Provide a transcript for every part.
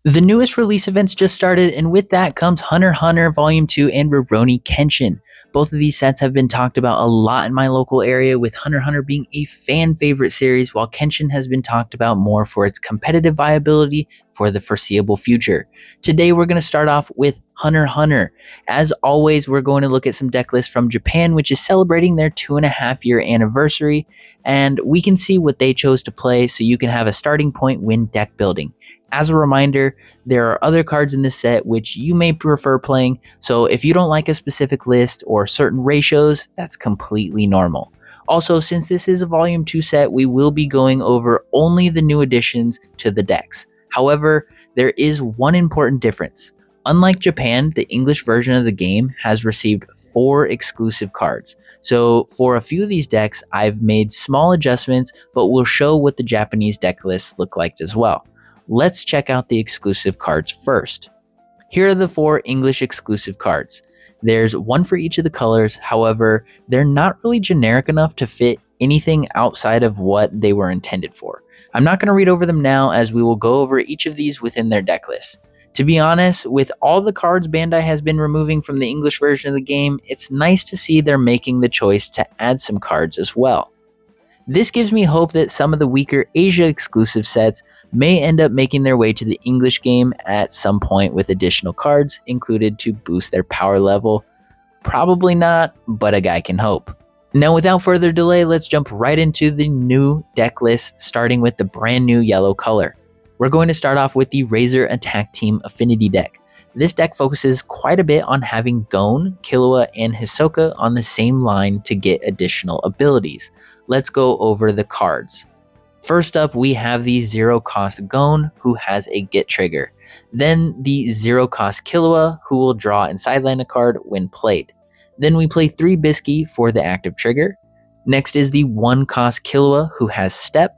The newest release events just started, and with that comes Hunter x Hunter Volume 2 and Rurouni Kenshin. Both of these sets have been talked about a lot in my local area, with Hunter x Hunter being a fan favorite series, while Kenshin has been talked about more for its competitive viability for the foreseeable future. Today we're going to start off with Hunter x Hunter. As always, we're going to look at some deck lists from Japan, which is celebrating their 2.5-year anniversary, and we can see what they chose to play so you can have a starting point when deck building. As a reminder, there are other cards in this set which you may prefer playing, so if you don't like a specific list or certain ratios, that's completely normal. Also, since this is a Volume 2 set, we will be going over only the new additions to the decks. However, there is one important difference. Unlike Japan, the English version of the game has received 4 exclusive cards. So for a few of these decks, I've made small adjustments, but we'll show what the Japanese deck lists look like as well. Let's check out the exclusive cards first. Here are the 4 English exclusive cards. There's one for each of the colors, however, they're not really generic enough to fit anything outside of what they were intended for. I'm not going to read over them now, as we will go over each of these within their deck list. To be honest, with all the cards Bandai has been removing from the English version of the game, it's nice to see they're making the choice to add some cards as well. This gives me hope that some of the weaker Asia exclusive sets may end up making their way to the English game at some point with additional cards included to boost their power level. Probably not, but a guy can hope. Now without further delay, let's jump right into the new deck list, starting with the brand new yellow color. We're going to start off with the Razor Attack Team Affinity deck. This deck focuses quite a bit on having Gon, Killua, and Hisoka on the same line to get additional abilities. Let's go over the cards. First up, we have the 0-cost Gon, who has a get trigger. Then the 0-cost Killua, who will draw and sideline a card when played. Then we play 3 Bisky for the active trigger. Next is the 1-cost Killua, who has step.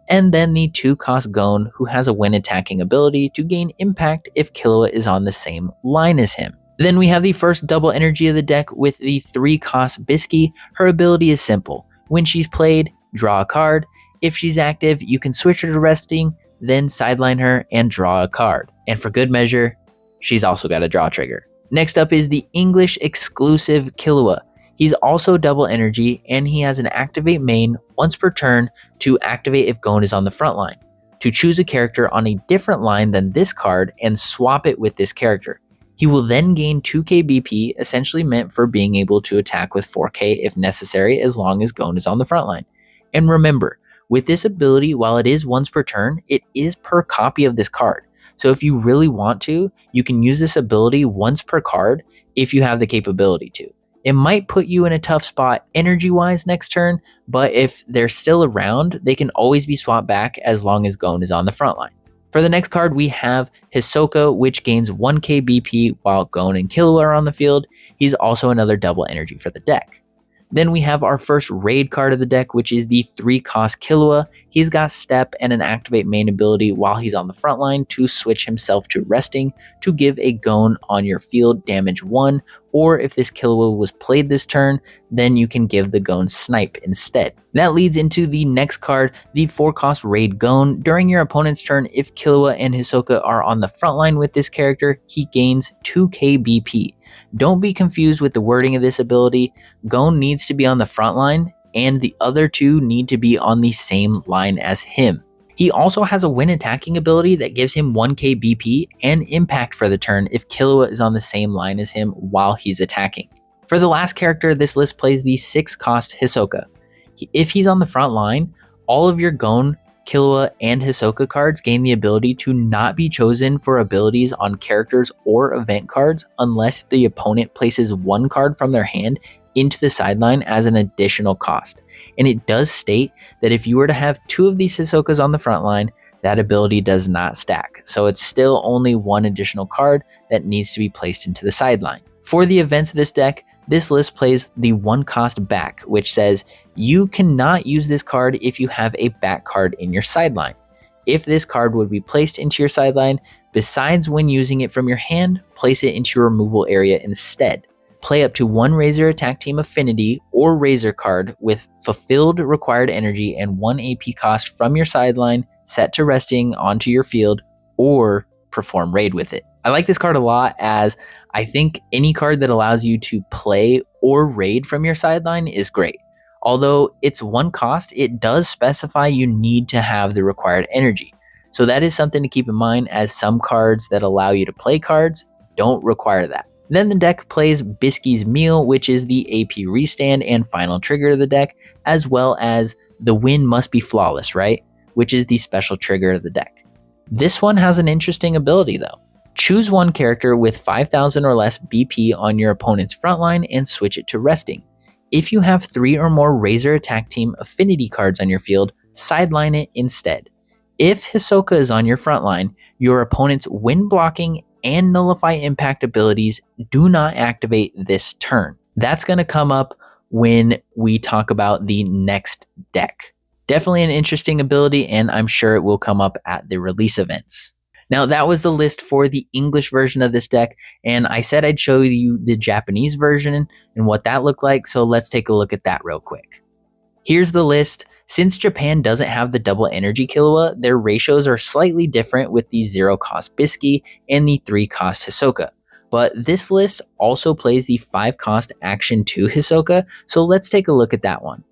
And then the 2-cost Gon, who has a when attacking ability to gain impact if Killua is on the same line as him. Then we have the first double energy of the deck with the 3-cost Bisky. Her ability is simple. When she's played, draw a card. If she's active, you can switch her to resting, then sideline her and draw a card. And for good measure, she's also got a draw trigger. Next up is the English exclusive Killua. He's also double energy, and he has an activate main once per turn to activate if Gon is on the front line, to choose a character on a different line than this card and swap it with this character. He will then gain 2k BP, essentially meant for being able to attack with 4k if necessary, as long as Gon is on the front line. And remember, with this ability, while it is once per turn, it is per copy of this card. So if you really want to, you can use this ability once per card if you have the capability to. It might put you in a tough spot energy-wise next turn, but if they're still around, they can always be swapped back as long as Gon is on the front line. For the next card, we have Hisoka, which gains 1k BP while Gon and Killua are on the field. He's also another double energy for the deck. Then we have our first raid card of the deck, which is the 3-cost Killua. He's got step and an activate main ability while he's on the front line to switch himself to resting to give a Gon on your field damage 1, or if this Killua was played this turn, then you can give the Gon snipe instead. That leads into the next card, the 4-cost raid Gon. During your opponent's turn, if Killua and Hisoka are on the front line with this character, he gains 2k BP. Don't be confused with the wording of this ability. Gon needs to be on the front line, and the other two need to be on the same line as him. He also has a when attacking ability that gives him 1k BP and impact for the turn if Killua is on the same line as him while he's attacking. For the last character, this list plays the 6-cost Hisoka. If he's on the front line, all of your Gon, Killua, and Hisoka cards gain the ability to not be chosen for abilities on characters or event cards unless the opponent places one card from their hand into the sideline as an additional cost. And it does state that if you were to have 2 of these Hisokas on the front line, that ability does not stack. So it's still only 1 additional card that needs to be placed into the sideline. For the events of this deck, this list plays the 1-cost back, which says you cannot use this card if you have a back card in your sideline. If this card would be placed into your sideline, besides when using it from your hand, place it into your removal area instead. Play up to 1 Razor Attack Team Affinity or Razor card with fulfilled required energy and 1 AP cost from your sideline set to resting onto your field, or perform raid with it. I like this card a lot, as I think any card that allows you to play or raid from your sideline is great. Although it's 1 cost, it does specify you need to have the required energy. So that is something to keep in mind, as some cards that allow you to play cards don't require that. Then the deck plays Bisky's Meal, which is the AP restand and final trigger of the deck, as well as the win must be flawless, right? Which is the special trigger of the deck. This one has an interesting ability though. Choose one character with 5,000 or less BP on your opponent's frontline and switch it to resting. If you have 3 or more Razor Attack Team affinity cards on your field, sideline it instead. If Hisoka is on your frontline, your opponent's wind blocking and nullify impact abilities do not activate this turn. That's going to come up when we talk about the next deck. Definitely an interesting ability, and I'm sure it will come up at the release events. Now, that was the list for the English version of this deck, and I said I'd show you the Japanese version and what that looked like, so let's take a look at that real quick. Here's the list. Since Japan doesn't have the double energy Killua, their ratios are slightly different with the 0 cost Bisky and the 3 cost Hisoka. But this list also plays the 5 cost Action 2 Hisoka, so let's take a look at that one.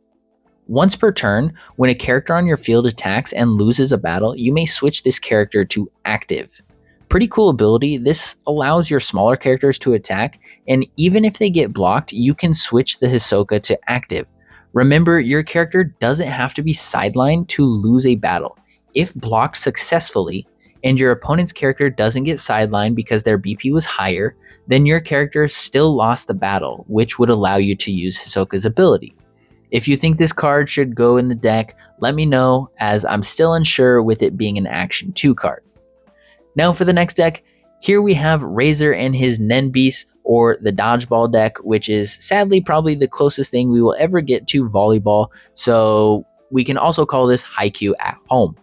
Once per turn, when a character on your field attacks and loses a battle, you may switch this character to active. Pretty cool ability. This allows your smaller characters to attack, and even if they get blocked, you can switch the Hisoka to active. Remember, your character doesn't have to be sidelined to lose a battle. If blocked successfully, and your opponent's character doesn't get sidelined because their BP was higher, then your character still lost the battle, which would allow you to use Hisoka's ability. If you think this card should go in the deck, let me know, as I'm still unsure with it being an Action 2 card. Now for the next deck, here we have Razor and his Nen Beast, or the Dodgeball deck, which is sadly probably the closest thing we will ever get to volleyball, so we can also call this Haikyuu at home.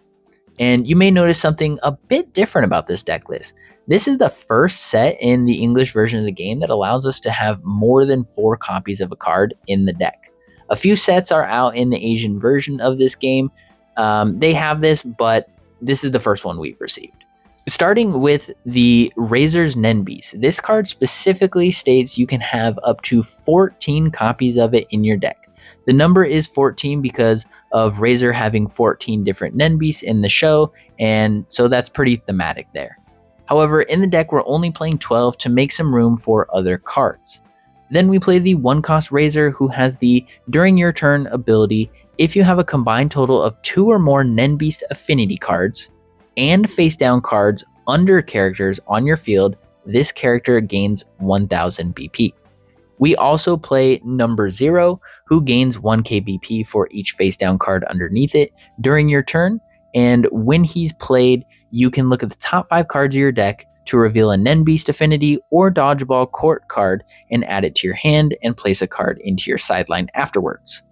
And you may notice something a bit different about this deck list. This is the first set in the English version of the game that allows us to have more than 4 copies of a card in the deck. A few sets are out in the Asian version of this game. They have this, but this is the first one we've received. Starting with the Razor's Nen Beast, this card specifically states you can have up to 14 copies of it in your deck. The number is 14 because of Razor having 14 different Nen Beasts in the show, and so that's pretty thematic there. However, in the deck, we're only playing 12 to make some room for other cards. Then we play the 1 cost Razor, who has the During Your Turn ability. If you have a combined total of 2 or more Nen Beast affinity cards and face down cards under characters on your field, this character gains 1000 BP. We also play number 0, who gains 1k BP for each face down card underneath it during your turn, and when he's played, you can look at the top 5 cards of your deck to reveal a Nen Beast affinity or Dodgeball court card and add it to your hand and place a card into your sideline afterwards.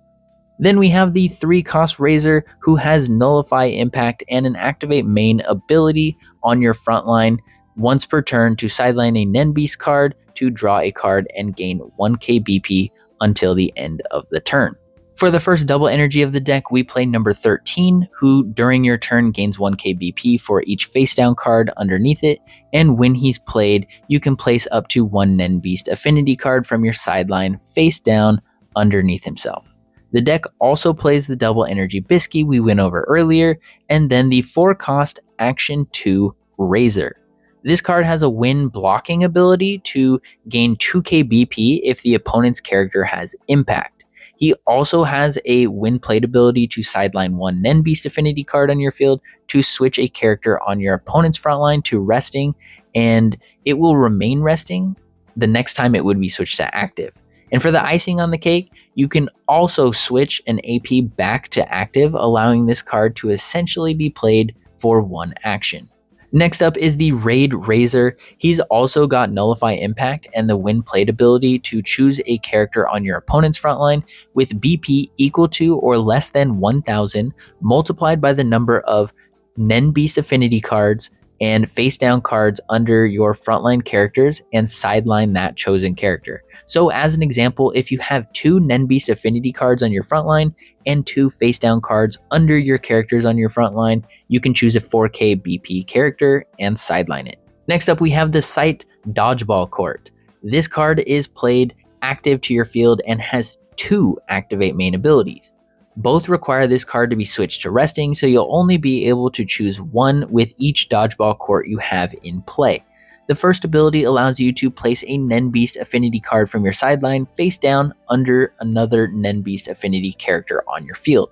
Then we have the 3 cost Razor, who has Nullify Impact and an Activate Main ability on your front line once per turn to sideline a Nen Beast card to draw a card and gain 1k BP until the end of the turn. For the first double energy of the deck, we play number 13, who during your turn gains 1k BP for each face down card underneath it, and when he's played, you can place up to 1 Nen Beast affinity card from your sideline face down underneath himself. The deck also plays the double energy Bisky we went over earlier, and then the 4 cost Action 2 Razor. This card has a win blocking ability to gain 2k BP if the opponent's character has impact. He also has a win plate ability to sideline 1 Nen Beast affinity card on your field to switch a character on your opponent's frontline to resting, and it will remain resting the next time it would be switched to active. And for the icing on the cake, you can also switch an AP back to active, allowing this card to essentially be played for 1 action. Next up is the Raid Razor. He's also got Nullify Impact and the Win Plate ability to choose a character on your opponent's frontline with BP equal to or less than 1000 multiplied by the number of Nen Beast affinity cards and face down cards under your frontline characters and sideline that chosen character. So as an example, if you have 2 Nen Beast affinity cards on your frontline and 2 face down cards under your characters on your frontline, you can choose a 4k BP character and sideline it. Next up, we have the Sight Dodgeball Court. This card is played active to your field and has 2 activate main abilities. Both require this card to be switched to resting, so you'll only be able to choose one with each Dodgeball Court you have in play. The first ability allows you to place a Nenbeast affinity card from your sideline face down under another Nenbeast affinity character on your field.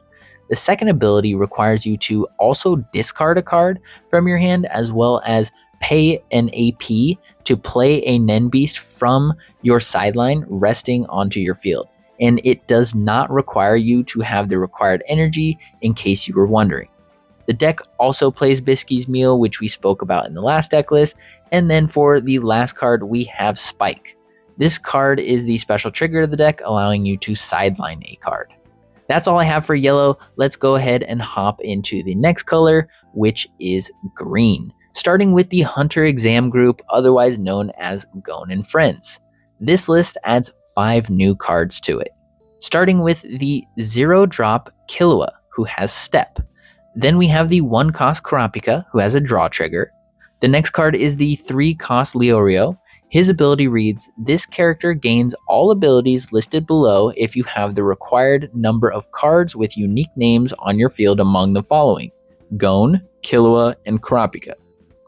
The second ability requires you to also discard a card from your hand as well as pay an AP to play a Nenbeast from your sideline resting onto your field. And it does not require you to have the required energy, in case you were wondering. The deck also plays Bisky's Meal, which we spoke about in the last deck list, and then for the last card we have Spike. This card is the special trigger of the deck, allowing you to sideline a card. That's all I have for yellow. Let's go ahead and hop into the next color, which is green. Starting with the Hunter Exam group, otherwise known as Gon and Friends. This list adds 5 new cards to it. Starting with the 0-drop Killua, who has Step. Then we have the 1-cost Kurapika, who has a draw trigger. The next card is the 3-cost Leorio. His ability reads, this character gains all abilities listed below if you have the required number of cards with unique names on your field among the following: Gon, Killua, and Kurapika.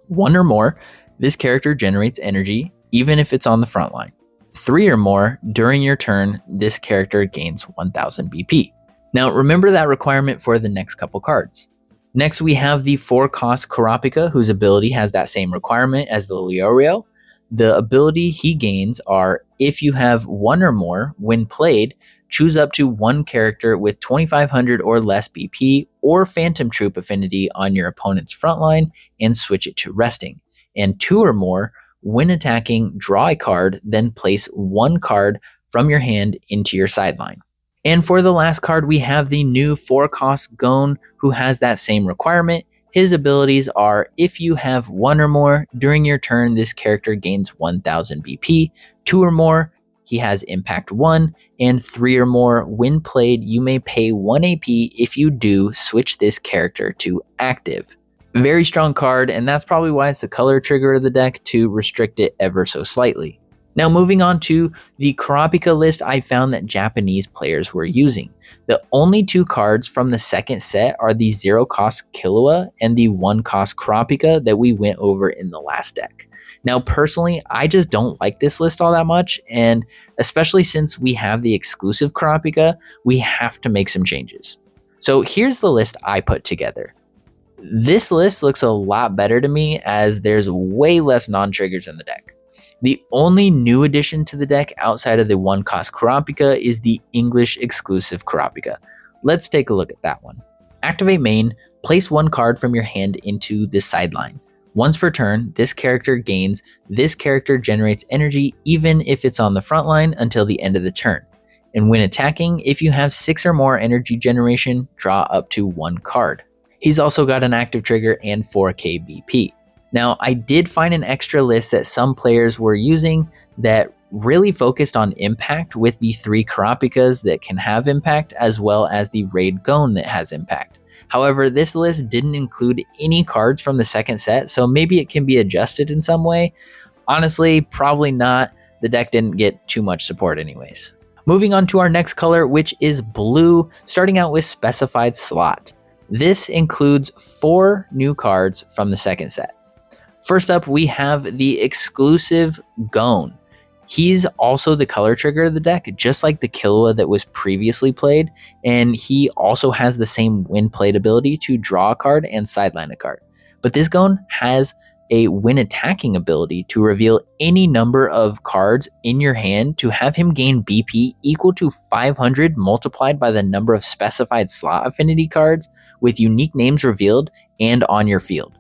1 or more, this character generates energy, even if it's on the front line. 3 or more, during your turn, this character gains 1000 BP. Now remember that requirement for the next couple cards. Next we have the 4-cost Kurapika, whose ability has that same requirement as the Leorio. The ability he gains are, if you have 1 or more, when played, choose up to 1 character with 2500 or less BP or Phantom Troupe affinity on your opponent's front line and switch it to resting. And 2 or more, when attacking, draw a card, then place 1 card from your hand into your sideline. And for the last card, we have the new 4-cost Gon, who has that same requirement. His abilities are, if you have 1 or more, during your turn, this character gains 1000 BP. 2 or more, he has Impact 1, and 3 or more, when played, you may pay 1 AP. If you do, switch this character to active. Very strong card, and that's probably why it's the color trigger of the deck to restrict it ever so slightly. Now moving on to the Kurapika list I found that Japanese players were using. The only 2 cards from the second set are the 0-cost Killua and the 1-cost Kurapika that we went over in the last deck. Now personally, I just don't like this list all that much, and especially since we have the exclusive Kurapika, we have to make some changes. So here's the list I put together. This list looks a lot better to me as there's way less non-triggers in the deck. The only new addition to the deck outside of the 1-cost Kurapika is the English exclusive Kurapika. Let's take a look at that one. Activate main, place 1 card from your hand into the sideline. Once per turn, this character generates energy even if it's on the front line until the end of the turn. And when attacking, if you have 6 or more energy generation, draw up to 1 card. He's also got an active trigger and 4k BP. Now, I did find an extra list that some players were using that really focused on impact with the 3 Kurapikas that can have impact, as well as the Raid Gon that has impact. However, this list didn't include any cards from the second set, so maybe it can be adjusted in some way. Honestly, probably not. The deck didn't get too much support anyways. Moving on to our next color, which is blue, starting out with Specified Slot. This includes 4 new cards from the second set. First up, we have the exclusive Gon. He's also the color trigger of the deck, just like the Killua that was previously played, and he also has the same when played ability to draw a card and sideline a card. But this Gon has a when attacking ability to reveal any number of cards in your hand to have him gain BP equal to 500 multiplied by the number of specified slot affinity cards with unique names revealed and on your field.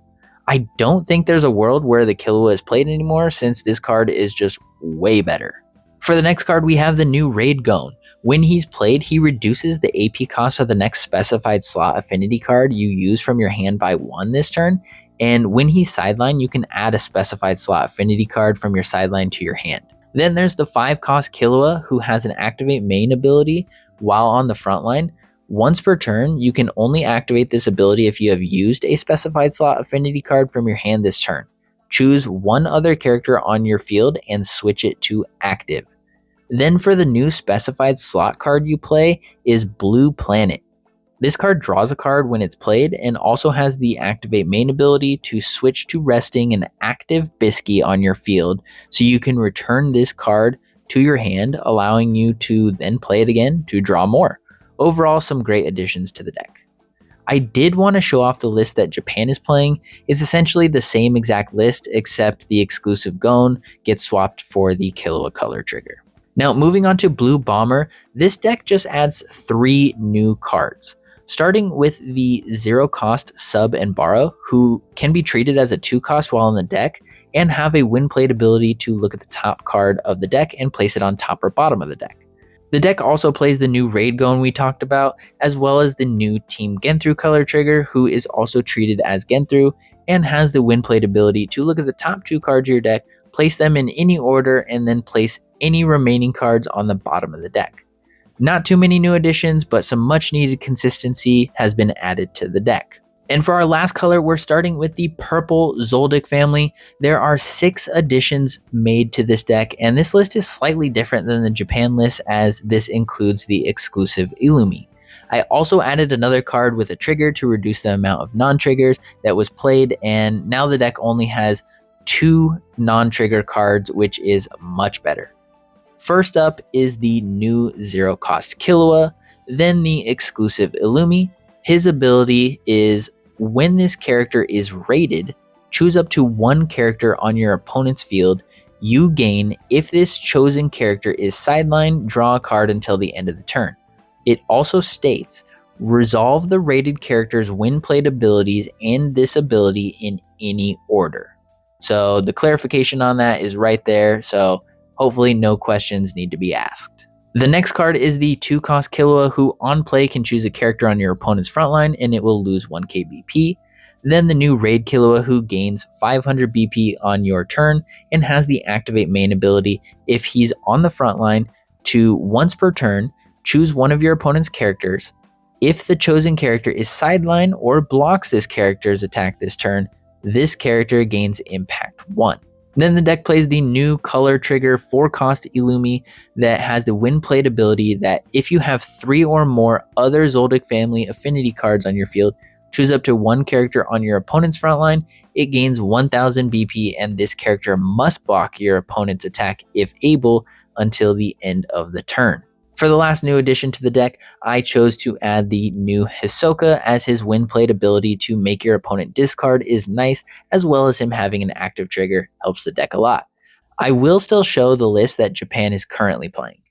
I don't think there's a world where the Killua is played anymore, since this card is just way better. For the next card, we have the new Raid Gon. When he's played, he reduces the AP cost of the next specified slot affinity card you use from your hand by 1 this turn, and when he's sidelined, you can add a specified slot affinity card from your sideline to your hand. Then there's the 5-cost Killua, who has an activate main ability while on the front line. Once per turn, you can only activate this ability if you have used a specified slot affinity card from your hand this turn. choose one other character on your field and switch it to active. Then for the new specified slot card you play is Blue Planet. This card draws a card when it's played and also has the activate main ability to switch to resting an active Bisky on your field, so you can return this card to your hand, allowing you to then play it again to draw more. Overall, some great additions to the deck. I did want to show off the list that Japan is playing. It's essentially the same exact list, except the exclusive Gon gets swapped for the Killua color trigger. Now, moving on to Blue Bomber, this deck just adds 3 new cards. Starting with the 0 cost Sub and Borrow, who can be treated as a 2 cost while in the deck and have a win played ability to look at the top card of the deck and place it on top or bottom of the deck. The deck also plays the new Raid Gon we talked about, as well as the new Team Genthru color trigger, who is also treated as Genthru and has the win played ability to look at the top 2 cards of your deck, place them in any order, and then place any remaining cards on the bottom of the deck. Not too many new additions, but some much needed consistency has been added to the deck. And for our last color, we're starting with the purple Zoldyck family. There are 6 additions made to this deck, and this list is slightly different than the Japan list, as this includes the exclusive Illumi. I also added another card with a trigger to reduce the amount of non-triggers that was played, and now the deck only has 2 non-trigger cards, which is much better. First up is the new 0 cost Killua, then the exclusive Illumi. His ability is when this character is raided, choose up to 1 character on your opponent's field. You gain if this chosen character is sidelined, draw a card until the end of the turn. It also states, resolve the raided character's win played abilities and this ability in any order. So the clarification on that is right there, so hopefully no questions need to be asked. The next card is the 2 cost Killua, who on play can choose a character on your opponent's front line and it will lose 1k BP. Then the new Raid Killua, who gains 500 BP on your turn and has the activate main ability if he's on the front line to once per turn, choose one of your opponent's characters. If the chosen character is sidelined or blocks this character's attack this turn, this character gains impact 1. Then the deck plays the new color trigger 4 cost Illumi that has the win played ability that if you have 3 or more other Zoldyck family affinity cards on your field, choose up to 1 character on your opponent's front line, it gains 1000 BP and this character must block your opponent's attack if able until the end of the turn. For the last new addition to the deck, I chose to add the new Hisoka, as his win played ability to make your opponent discard is nice, as well as him having an active trigger helps the deck a lot. I will still show the list that Japan is currently playing.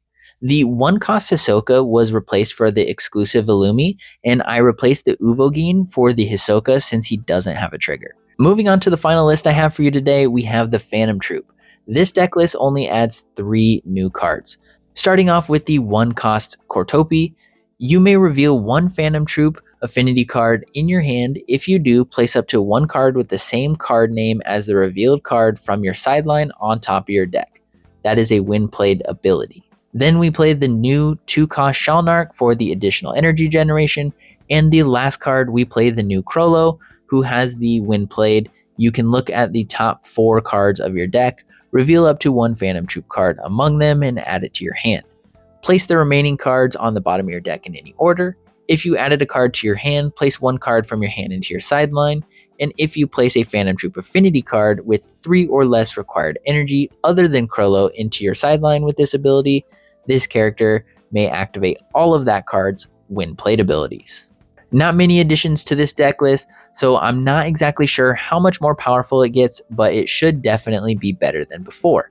The 1 cost Hisoka was replaced for the exclusive Illumi, and I replaced the Uvogin for the Hisoka since he doesn't have a trigger. Moving on to the final list I have for you today, we have the Phantom Troupe. This deck list only adds 3 new cards. Starting off with the 1 cost Kurapika, you may reveal 1 Phantom Troupe affinity card in your hand. If you do, place up to 1 card with the same card name as the revealed card from your sideline on top of your deck. That is a win played ability. Then we play the new 2 cost Shalnark for the additional energy generation, and the last card we play the new Krollo, who has the win played. You can look at the top 4 cards of your deck, reveal up to 1 Phantom Troupe card among them and add it to your hand. Place the remaining cards on the bottom of your deck in any order. If you added a card to your hand, place 1 card from your hand into your sideline. And if you place a Phantom Troupe affinity card with 3 or less required energy other than Krollo into your sideline with this ability, this character may activate all of that card's win played abilities. Not many additions to this deck list, so I'm not exactly sure how much more powerful it gets, but it should definitely be better than before.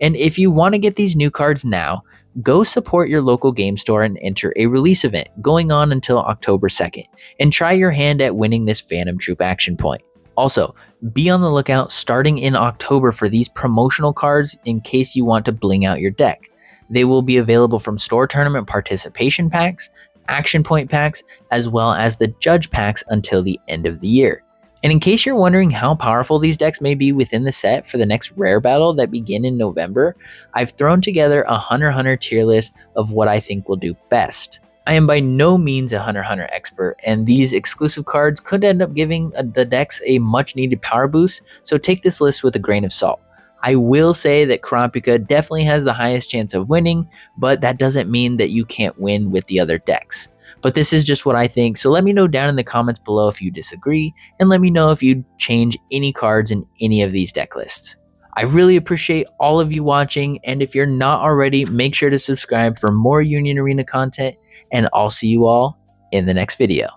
And if you want to get these new cards now, go support your local game store and enter a release event going on until October 2nd, and try your hand at winning this Phantom Troupe action point. Also, be on the lookout starting in October for these promotional cards in case you want to bling out your deck. They will be available from store tournament participation packs, action point packs, as well as the judge packs until the end of the year. And in case you're wondering how powerful these decks may be within the set for the next rare battle that begin in November, I've thrown together a Hunter x Hunter tier list of what I think will do best. I am by no means a Hunter x Hunter expert, and these exclusive cards could end up giving the decks a much needed power boost, so take this list with a grain of salt. I will say that Kurapika definitely has the highest chance of winning, but that doesn't mean that you can't win with the other decks. But this is just what I think, so let me know down in the comments below if you disagree, and let me know if you'd change any cards in any of these deck lists. I really appreciate all of you watching, and if you're not already, make sure to subscribe for more Union Arena content, and I'll see you all in the next video.